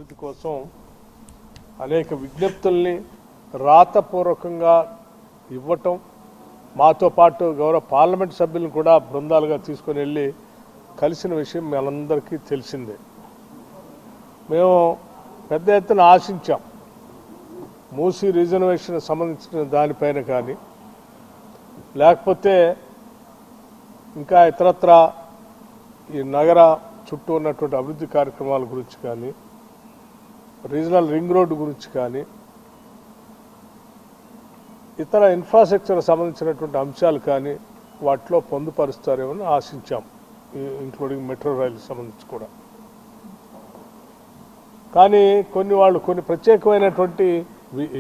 అభివృద్ధి కోసం అనేక విజ్ఞప్తుల్ని రాతపూర్వకంగా ఇవ్వటం, మాతో పాటు గౌరవ పార్లమెంట్ సభ్యులను కూడా బృందాలుగా తీసుకొని వెళ్ళి కలిసిన విషయం మనందరికీ తెలిసిందే. మేము పెద్ద ఎత్తున ఆశించాం మూసీ రిజర్వేషన్ సంబంధించిన దానిపైన కానీ, లేకపోతే ఇంకా ఇతరత్ర ఈ నగర చుట్టూ ఉన్నటువంటి అభివృద్ధి కార్యక్రమాల గురించి కానీ, రీజనల్ రింగ్ రోడ్డు గురించి కానీ, ఇతర ఇన్ఫ్రాస్ట్రక్చర్ సంబంధించినటువంటి అంశాలు కానీ వాటిలో పొందుపరుస్తారేమని ఆశించాం, ఇంక్లూడింగ్ మెట్రో రైలు సంబంధించి కూడా. కానీ కొన్ని ప్రత్యేకమైనటువంటి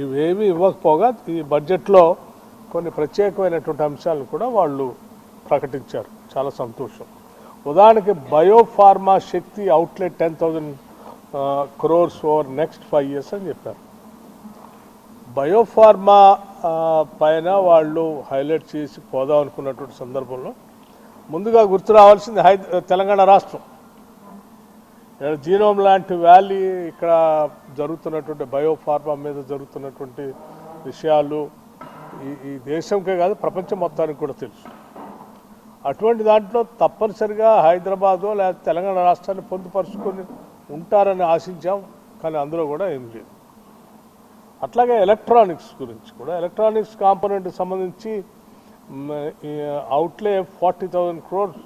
ఇవేమీ ఇవ్వకపోగా ఈ బడ్జెట్లో కొన్ని ప్రత్యేకమైనటువంటి అంశాలను కూడా వాళ్ళు ప్రకటించారు. చాలా సంతోషం. ఉదాహరణకి biopharma Shakti outlet 10,000 crores over next 5 years అని చెప్పారు. బయోఫార్మా పైన వాళ్ళు హైలైట్ చేసి పోదాం అనుకున్నటువంటి సందర్భంలో ముందుగా గుర్తు రావాల్సింది తెలంగాణ రాష్ట్రం. జీనోమ్ లాంటి వ్యాలీ ఇక్కడ జరుగుతున్నటువంటి బయోఫార్మా మీద జరుగుతున్నటువంటి విషయాలు ఈ దేశంకే కాదు ప్రపంచం మొత్తానికి కూడా తెలుసు. అటువంటి దాంట్లో తప్పనిసరిగా హైదరాబాదో లేదా తెలంగాణ రాష్ట్రాన్ని పొందుపరుచుకొని ఉంటారని ఆశించాం. కానీ అందులో కూడా ఏం లేదు. అట్లాగే ఎలక్ట్రానిక్స్ గురించి కూడా, ఎలక్ట్రానిక్స్ కాంపోనెంట్ సంబంధించి అవుట్లే 40,000 crores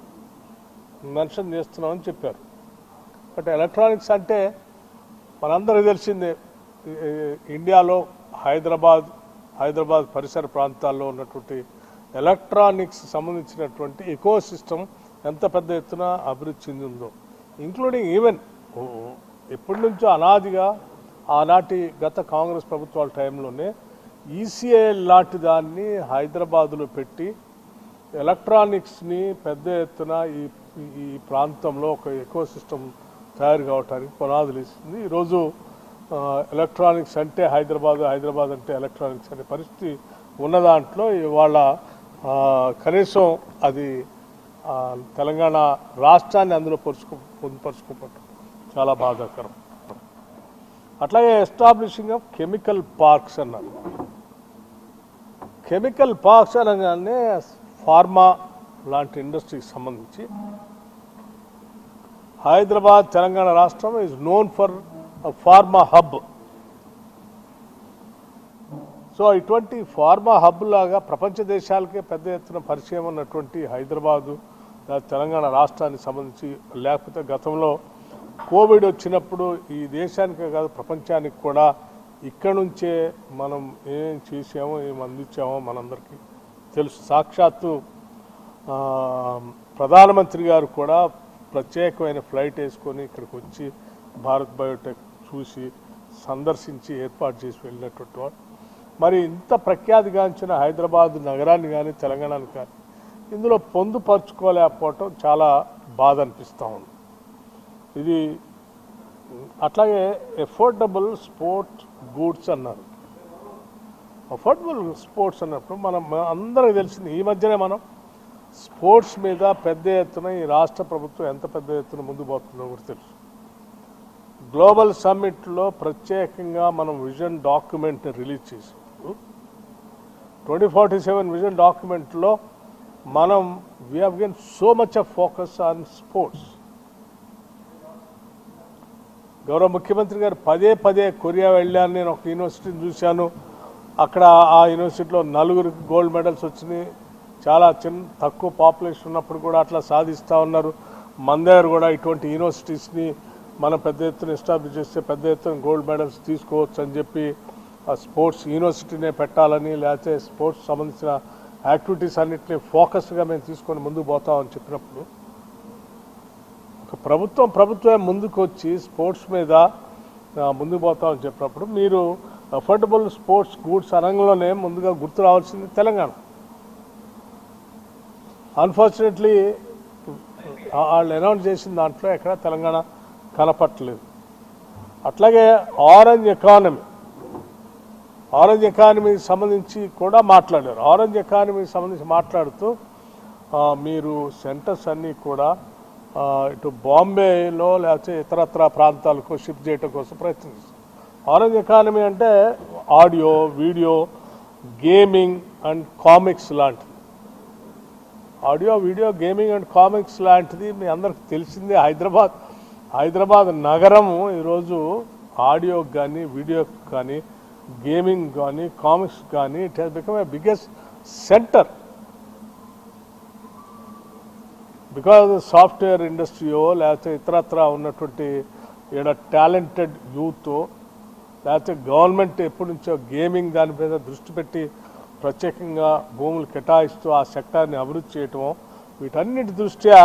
మెన్షన్ చేస్తున్నామని చెప్పారు. బట్ ఎలక్ట్రానిక్స్ అంటే మనందరికీ తెలిసిందే, ఇండియాలో హైదరాబాద్ పరిసర ప్రాంతాల్లో ఉన్నటువంటి ఎలక్ట్రానిక్స్ సంబంధించినటువంటి ఎకో సిస్టమ్ ఎంత పెద్ద ఎత్తున అభివృద్ధి చెందిందో, ఇంక్లూడింగ్ ఈవెన్ ఎప్పటి నుంచో అనాదిగా ఆనాటి గత కాంగ్రెస్ ప్రభుత్వాల టైంలోనే ఈసీఐఎల్ లాంటి దాన్ని హైదరాబాదులో పెట్టి ఎలక్ట్రానిక్స్ని పెద్ద ఎత్తున ఈ ప్రాంతంలో ఒక ఎకో సిస్టమ్ తయారు కావడానికి పునాదులు ఇస్తుంది. ఈరోజు ఎలక్ట్రానిక్స్ అంటే హైదరాబాద్ అంటే ఎలక్ట్రానిక్స్ అనే పరిస్థితి ఉన్న దాంట్లో ఇవాళ కనీసం అది తెలంగాణ రాష్ట్రాన్ని అందులో పొందుపరుచుకోవటం చాలా బాధాకరం. అట్లాగే ఎస్టాబ్లిషింగ్ ఆఫ్ కెమికల్ పార్క్స్ అన్నారు. కెమికల్ పార్క్స్ అనగానే ఫార్మా లాంటి ఇండస్ట్రీకి సంబంధించి హైదరాబాద్ తెలంగాణ రాష్ట్రం is known for pharma hub. So ఇటువంటి ఫార్మా హబ్ లాగా ప్రపంచ దేశాలకే పెద్ద ఎత్తున పరిచయం ఉన్నటువంటి హైదరాబాదు తెలంగాణ రాష్ట్రానికి సంబంధించి, లేకపోతే గతంలో కోవిడ్ వచ్చినప్పుడు ఈ దేశానికే కాదు ప్రపంచానికి కూడా ఇక్కడి నుంచే మనం ఏం చేసామో ఏం అందించామో మనందరికీ తెలుసు. సాక్షాత్తు ప్రధానమంత్రి గారు కూడా ప్రత్యేకమైన ఫ్లైట్ వేసుకొని ఇక్కడికి వచ్చి భారత్ బయోటెక్ చూసి సందర్శించి ఏర్పాటు చేసి వెళ్ళినటువంటి వాడు. మరి ఇంత ప్రఖ్యాతిగాంచిన హైదరాబాద్ నగరాన్ని కానీ తెలంగాణని కానీ ఇందులో పొందుపరుచుకోలేకపోవటం చాలా బాధ అనిపిస్తూ ఉంది. ఇది అట్లాగే ఎఫోర్డబుల్ స్పోర్ట్స్ గూడ్స్ అన్నారు. అఫోర్డబుల్ స్పోర్ట్స్ అన్నప్పుడు మనం అందరికీ తెలిసింది, ఈ మధ్యనే మనం స్పోర్ట్స్ మీద పెద్ద ఎత్తున ఈ రాష్ట్ర ప్రభుత్వం ఎంత పెద్ద ఎత్తున ముందు పోతుందో కూడా తెలుసు. గ్లోబల్ సమ్మిట్లో ప్రత్యేకంగా మనం విజన్ డాక్యుమెంట్ని రిలీజ్ చేసినప్పుడు 2047 విజన్ డాక్యుమెంట్లో మనం we have given so much of focus on sports. గౌరవ ముఖ్యమంత్రి గారు పదే కొరియా వెళ్ళాను, నేను ఒక యూనివర్సిటీని చూశాను, అక్కడ ఆ యూనివర్సిటీలో 4 గోల్డ్ మెడల్స్ వచ్చినాయి. చాలా తక్కువ పాపులేషన్ ఉన్నప్పుడు కూడా అట్లా సాధిస్తూ ఉన్నారు. మన దగ్గర కూడా ఇటువంటి యూనివర్సిటీస్ని మనం పెద్ద ఎత్తున ఎస్టాబ్లిష్ చేస్తే పెద్ద ఎత్తున గోల్డ్ మెడల్స్ తీసుకోవచ్చు అని చెప్పి ఆ స్పోర్ట్స్ యూనివర్సిటీనే పెట్టాలని, లేకపోతే స్పోర్ట్స్ సంబంధించిన యాక్టివిటీస్ అన్నింటినీ ఫోకస్గా మేము తీసుకొని ముందుకు పోతామని చెప్పినప్పుడు, ఒక ప్రభుత్వమే ముందుకు వచ్చి స్పోర్ట్స్ మీద ముందుకు పోతామని చెప్పినప్పుడు మీరు అఫోర్డబుల్ స్పోర్ట్స్ గూడ్స్ అనంలోనే ముందుగా గుర్తు రావాల్సింది తెలంగాణ. అన్ఫార్చునేట్లీ వాళ్ళు అనౌన్స్ చేసిన దాంట్లో ఎక్కడ తెలంగాణ కనపట్టలేదు. అట్లాగే ఆరెంజ్ ఎకానమీకి సంబంధించి కూడా మాట్లాడారు. ఆరెంజ్ ఎకానమీకి సంబంధించి మాట్లాడుతూ మీరు సెంటర్స్ అన్నీ కూడా ఇటు బాంబేలో లేకపోతే ఇతరత్ర ప్రాంతాలకు షిఫ్ట్ చేయడం కోసం ప్రయత్నిస్తారు. ఆరెంజ్ ఎకానమీ అంటే audio, video, gaming and comics లాంటిది. Audio, video, gaming and comics లాంటిది మీ అందరికి తెలిసిందే. హైదరాబాద్ నగరము ఈరోజు ఆడియోకి కానీ, వీడియోకి కానీ, గేమింగ్ కానీ, కామిక్స్ కానీ it has become a biggest centre. Because software ఇండస్ట్రీయో లేకపోతే ఇతరత్ర ఉన్నటువంటి ఇక్కడ టాలెంటెడ్ యూత్ లేకపోతే గవర్నమెంట్ ఎప్పటి నుంచో గేమింగ్ దాని మీద దృష్టి పెట్టి ప్రత్యేకంగా భూములు కేటాయిస్తూ ఆ సెక్టార్ని అభివృద్ధి చేయటము, వీటన్నిటి దృష్ట్యా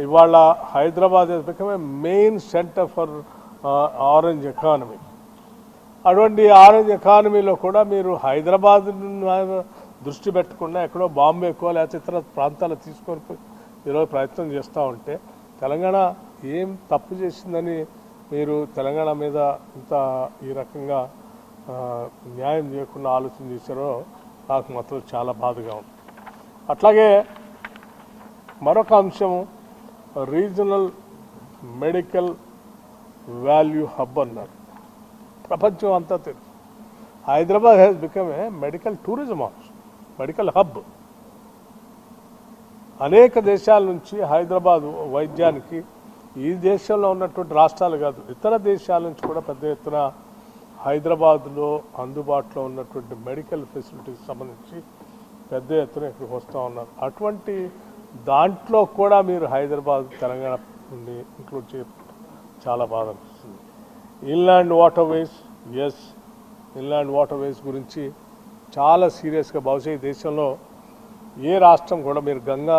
ఇవాళ Hyderabad has become a main centre for orange economy. అటువంటి ఆరెంజ్ ఎకానమీలో కూడా మీరు హైదరాబాద్ దృష్టి పెట్టకుండా ఎక్కడో బాంబేకో లేకపోతే ఇతర ప్రాంతాలు తీసుకొని ఈరోజు ప్రయత్నం చేస్తూ ఉంటే తెలంగాణ ఏం తప్పు చేసిందని మీరు తెలంగాణ మీద ఇంత ఈ రకంగా న్యాయం చేయకుండా ఆలోచన చేశారో నాకు మాత్రం చాలా బాధగా ఉంది. అట్లాగే మరొక అంశం రీజనల్ మెడికల్ వాల్యూ హబ్ అన్నారు. ప్రపంచం అంతా తెలుసు Hyderabad has become A medical tourism also, medical hub. అనేక దేశాల నుంచి హైదరాబాద్ వైద్యానికి ఈ దేశంలో ఉన్నటువంటి రాష్ట్రాలు కాదు ఇతర దేశాల నుంచి కూడా పెద్ద ఎత్తున హైదరాబాద్లో అందుబాటులో ఉన్నటువంటి మెడికల్ ఫెసిలిటీస్ సంబంధించి పెద్ద ఎత్తున ఇక్కడికి వస్తూ ఉన్నారు. అటువంటి దాంట్లో కూడా మీరు హైదరాబాద్ తెలంగాణ నుండి ఇంక్లూడ్ చేయడం చాలా బాధ అనిపిస్తుంది. Inland waterways, yes, inland waterways గురించి చాలా సీరియస్గా బహుశా ఈ దేశంలో ఏ రాష్ట్రం కూడా మీరు గంగా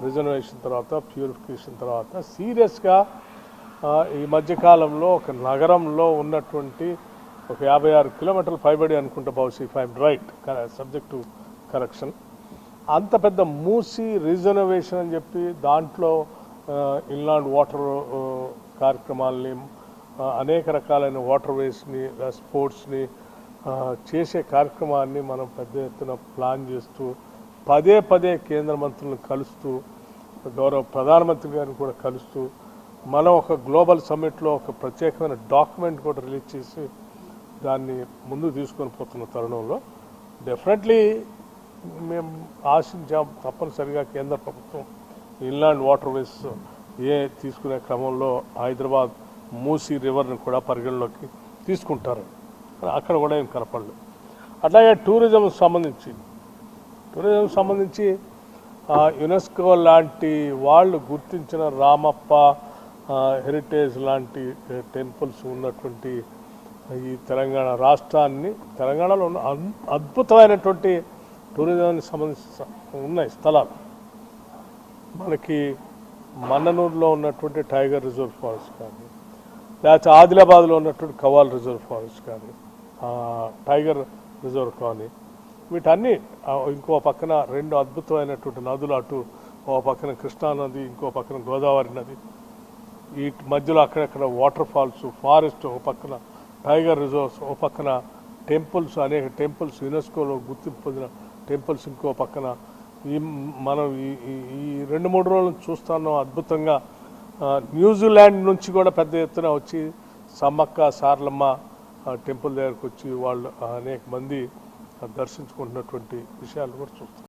రిజర్వేషన్ తర్వాత ప్యూరిఫికేషన్ తర్వాత సీరియస్గా ఈ మధ్యకాలంలో ఒక నగరంలో ఉన్నటువంటి ఒక 56 కిలోమీటర్లు పైబడి అనుకుంటా బహుశా if I'm right, subject to correction, అంత పెద్ద మూసి రిజర్వేషన్ అని చెప్పి దాంట్లో ఇన్లాండ్ వాటర్ కార్యక్రమాలని అనేక రకాలైన వాటర్వేస్ని స్పోర్ట్స్ని చేసే కార్యక్రమాన్ని మనం పెద్ద ఎత్తున ప్లాన్ చేస్తూ పదే కేంద్ర మంత్రులను కలుస్తూ గౌరవ ప్రధానమంత్రి గారిని కూడా కలుస్తూ మనం ఒక గ్లోబల్ సమ్మిట్లో ఒక ప్రత్యేకమైన డాక్యుమెంట్ కూడా రిలీజ్ చేసి దాన్ని ముందుకు తీసుకొని పోతున్న తరుణంలో డెఫినెట్లీ మేము ఆశించాం తప్పనిసరిగా కేంద్ర ప్రభుత్వం ఇన్లాండ్ వాటర్వేస్ తీసుకునే క్రమంలో హైదరాబాద్ మూసీ రివర్ని కూడా పరిగణలోకి తీసుకుంటారు. అక్కడ కూడా ఏం కనపడలేదు. అట్లాగే టూరిజం సంబంధించి యునెస్కో లాంటి వాళ్ళు గుర్తించిన రామప్ప హెరిటేజ్ లాంటి టెంపుల్స్ ఉన్నటువంటి ఈ తెలంగాణ రాష్ట్రాన్ని, తెలంగాణలో ఉన్న అద్భుతమైనటువంటి టూరిజానికి సంబంధించి ఉన్నాయి స్థలాలు. మనకి మన్ననూరులో ఉన్నటువంటి టైగర్ రిజర్వ్ ఫారెస్ట్ కానీ లేకపోతే ఆదిలాబాద్లో ఉన్నటువంటి కవాల్ రిజర్వ్ ఫారెస్ట్ కానీ టైగర్ రిజర్వ్ కానీ వీటన్నీ ఇంకో పక్కన 2 అద్భుతమైనటువంటి నదులు, అటు ఓ పక్కన కృష్ణా నది, ఇంకో పక్కన గోదావరి నది, ఈ మధ్యలో అక్కడక్కడ వాటర్ ఫాల్స్, ఫారెస్ట్, ఓ పక్కన టైగర్ రిజర్వ్స్, ఓ పక్కన టెంపుల్స్, అనేక టెంపుల్స్ యునెస్కోలో గుర్తింపు పొందిన టెంపుల్స్, ఇంకో పక్కన మనం ఈ 2-3 రోజులు చూస్తున్నాం అద్భుతంగా. న్యూజిలాండ్ నుంచి కూడా పెద్ద ఎత్తున వచ్చి సమ్మక్క సారలమ్మ టెంపుల్ దగ్గరకు వచ్చి వాళ్ళు అనేక మంది దర్శించుకుంటున్నటువంటి విషయాలు కూడా చూస్తాం.